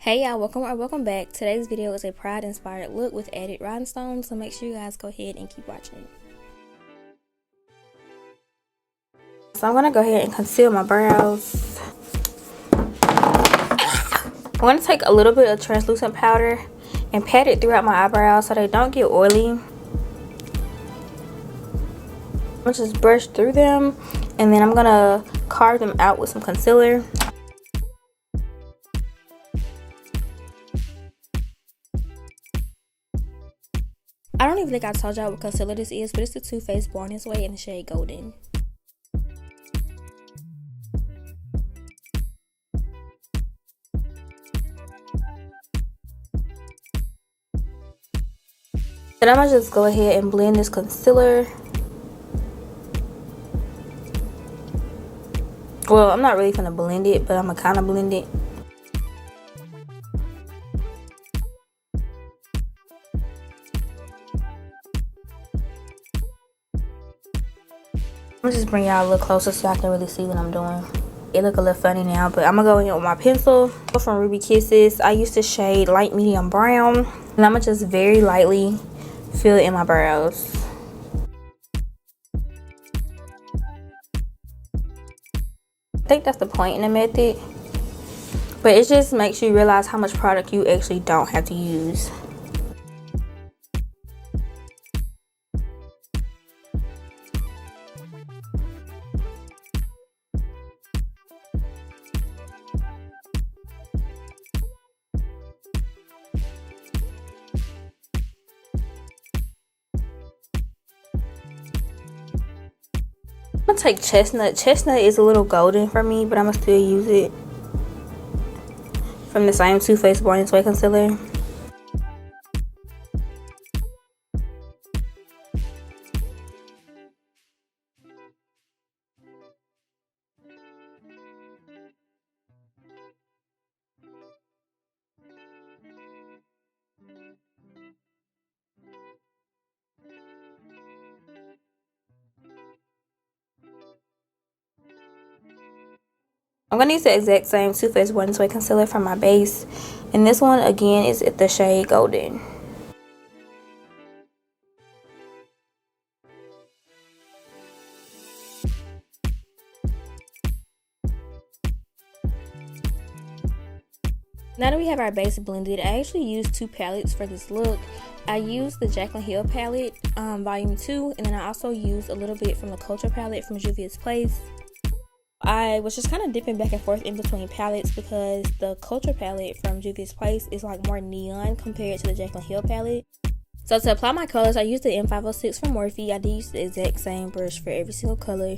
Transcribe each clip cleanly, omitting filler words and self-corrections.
Hey y'all, welcome or welcome back. Today's video is a Pride inspired look with added rhinestones, so make sure you guys go ahead and keep watching. So I'm gonna go ahead and conceal my brows. I'm gonna take a little bit of translucent powder and pat it throughout my eyebrows so they don't get oily. I'm gonna just brush through them and then I'm gonna carve them out with some concealer. I don't even think I told y'all what concealer this is, but it's the Too Faced Born This Way in the shade Golden. Then I'm gonna just go ahead and blend this concealer. Well, I'm not really gonna blend it, but I'm gonna kind of blend it. I'm gonna just bring y'all a little closer so y'all can really see what I'm doing. It look a little funny now, but I'm gonna go in with my pencil from Ruby Kisses. I use the shade light medium brown, and I'm gonna just very lightly fill it in my brows. I think that's the point in the method, but it just makes you realize how much product you actually don't have to use. I'm gonna take Chestnut. Chestnut is a little golden for me, but I'm gonna still use it from the same Too Faced Born This Way concealer. I'm going to use the exact same Too Faced Born This Way concealer for my base. And this one, again, is the shade Golden. Now that we have our base blended, I actually used two palettes for this look. I used the Jaclyn Hill palette, volume 2, and then I also used a little bit from the Culture palette from Juvias Place. I was just kind of dipping back and forth in between palettes because the Culture palette from Juvia's Place is like more neon compared to the Jaclyn Hill palette. So to apply my colors, I used the M506 from Morphe. I did use the exact same brush for every single color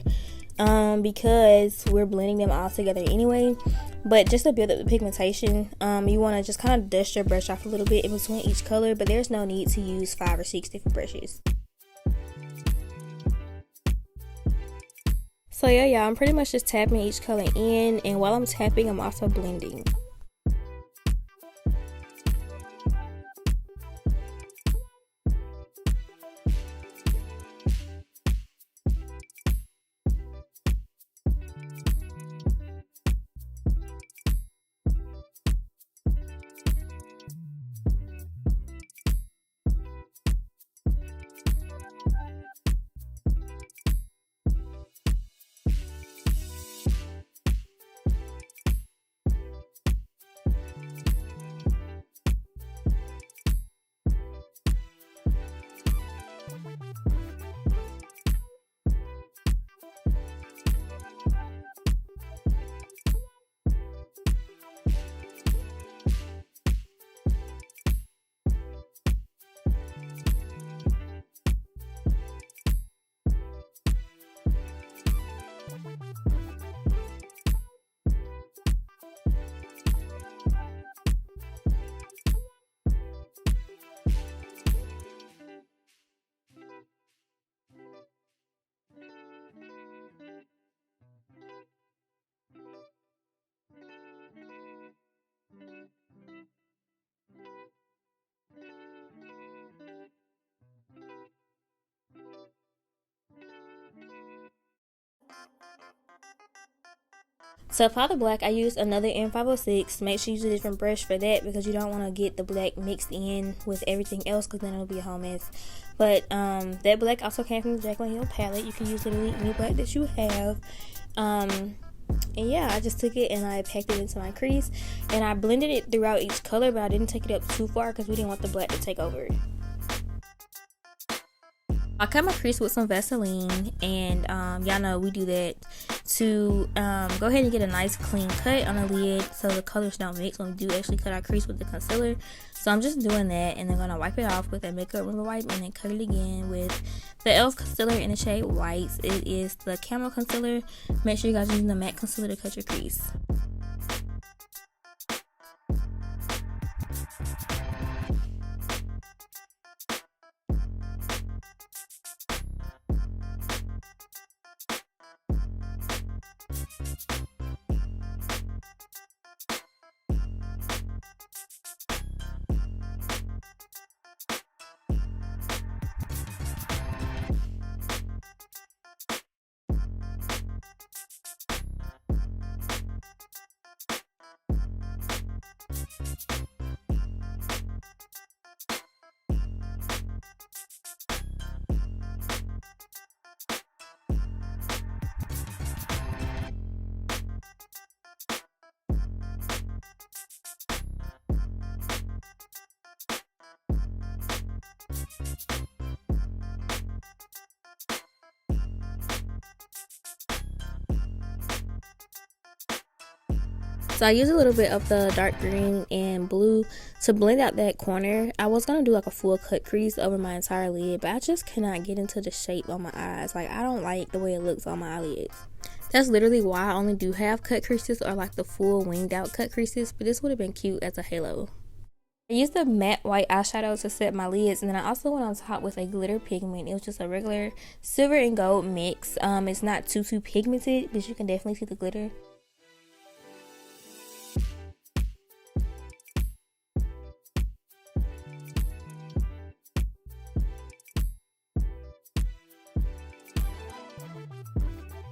because we're blending them all together anyway. But just to build up the pigmentation, you want to just kind of dust your brush off a little bit in between each color, but there's no need to use 5 or 6 different brushes. So yeah, y'all, I'm pretty much just tapping each color in, and while I'm tapping, I'm also blending. To apply the black, I used another N506. Make sure you use a different brush for that because you don't want to get the black mixed in with everything else because then it'll be a whole mess. But that black also came from the Jaclyn Hill palette. You can use literally any black that you have. And yeah, I just took it and I packed it into my crease. And I blended it throughout each color, but I didn't take it up too far because we didn't want the black to take over it. I cut my crease with some Vaseline, and y'all know we do that to go ahead and get a nice clean cut on the lid so the colors don't mix when we do actually cut our crease with the concealer. So I'm just doing that, and then gonna wipe it off with a makeup remover wipe and then cut it again with the e.l.f. concealer in the shade Whites. It is the Camel concealer. Make sure you guys are using the matte concealer to cut your crease. So I used a little bit of the dark green and blue to blend out that corner. I was going to do like a full cut crease over my entire lid, but I just cannot get into the shape on my eyes. Like, I don't like the way it looks on my eyelids. That's literally why I only do have cut creases or like the full winged out cut creases, but this would have been cute as a halo. I used the matte white eyeshadow to set my lids, and then I also went on top with a glitter pigment. It was just a regular silver and gold mix. It's not too pigmented, but you can definitely see the glitter.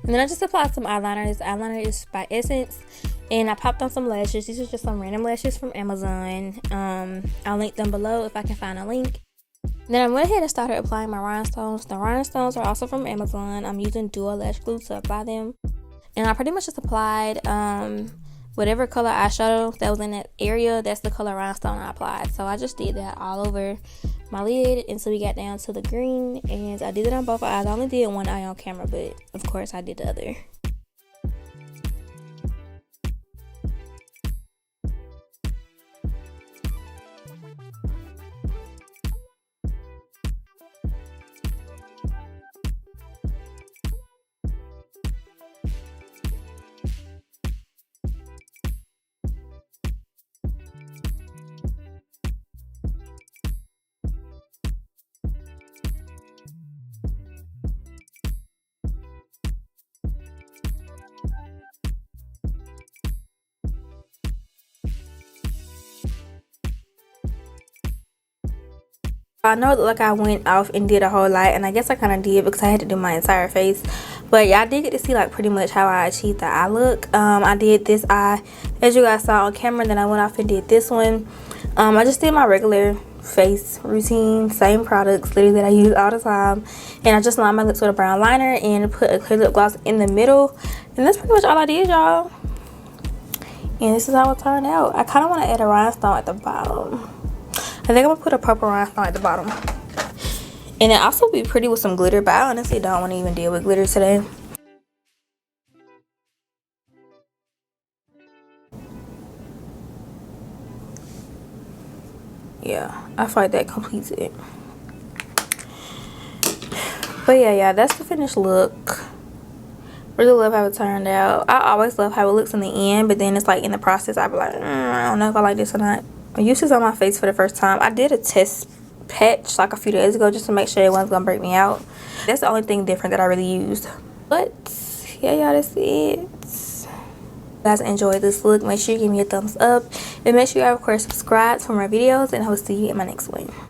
And then I just applied some eyeliner. This eyeliner is by Essence. And I popped on some lashes. These are just some random lashes from Amazon. I'll link them below if I can find a link. Then I went ahead and started applying my rhinestones. The rhinestones are also from Amazon. I'm using Duo Lash Glue to apply them. And I pretty much just applied whatever color eyeshadow that was in that area. That's the color rhinestone I applied. So I just did that all over my lid until we got down to the green, and I did it on both eyes. I only did one eye on camera, but of course I did the other. I know like I went off and did a whole lot, and I guess I kind of did because I had to do my entire face, but y'all did get to see like pretty much how I achieved the eye look. I did this eye as you guys saw on camera, and then I went off and did this one. I just did my regular face routine, same products literally that I use all the time, and I just lined my lips with a brown liner and put a clear lip gloss in the middle, and that's pretty much all I did, y'all. And this is how it turned out. I kind of want to add a rhinestone at the bottom. I think I'm gonna put a purple rhinestone at the bottom, and it also be pretty with some glitter, but I honestly don't want to even deal with glitter today. Yeah, I feel like that completes it. But yeah, that's the finished look. Really love how it turned out. I always love how it looks in the end, but then it's like in the process I be like, I don't know if I like this or not. I used this on my face for the first time. I did a test patch like a few days ago just to make sure it wasn't gonna break me out. That's the only thing different that I really used. But yeah, y'all, that's it. If you guys enjoyed this look, make sure you give me a thumbs up, and make sure you, of course, subscribe for more videos, and I will see you in my next one.